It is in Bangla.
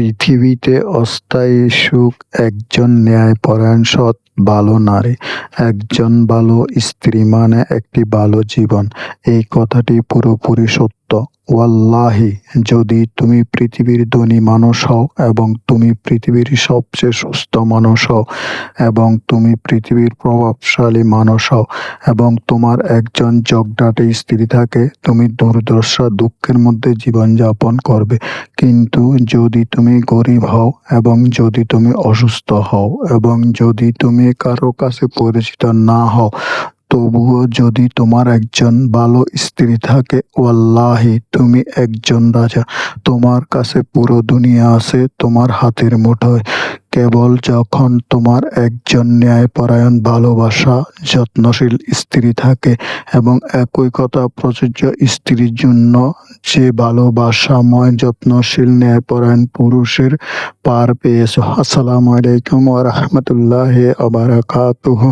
পৃথিবীতে অস্থায়ী সুখ একজন ন্যায়পরায়ণ সৎ ভালো নারী, একজন ভালো স্ত্রী মানে একটি ভালো জীবন। এই কথাটি পুরোপুরি সত্য। ওয়াল্লাহি, যদি তুমি পৃথিবীর ধনী মানুষ হও এবং তুমি পৃথিবীর সবচেয়ে সুস্থ মানুষ হও এবং তুমি পৃথিবীর প্রভাবশালী মানুষ হও এবং তোমার একজন ঝগড়াটে স্ত্রী থাকে, তুমি দুর্দশা দুঃখের মধ্যে জীবনযাপন করবে। কিন্তু যদি তুমি গরিব হও এবং যদি তুমি অসুস্থ হও এবং যদি তুমি কারো কাছে পরিচিত না হও, তবুও যদি তোমার একজন ভালো স্ত্রী থাকে, ওয়াল্লাহি তুমি একজন রাজা। তোমার কাছে পুরো দুনিয়া আছে তোমার হাতের মুঠোয়। কেবল যখন তোমার একজন ন্যায়পরায়ণ ভালোবাসা যত্নশীল স্ত্রী থাকে এবং একই কথা প্রযোজ্য স্ত্রীর জন্য, যে ভালোবাসাময় যত্নশীল ন্যায়পরায়ণ পুরুষের পার পেয়েছ। আসসালামু আলাইকুম ওয়া রাহমাতুল্লাহি ওয়া বারাকাতুহু।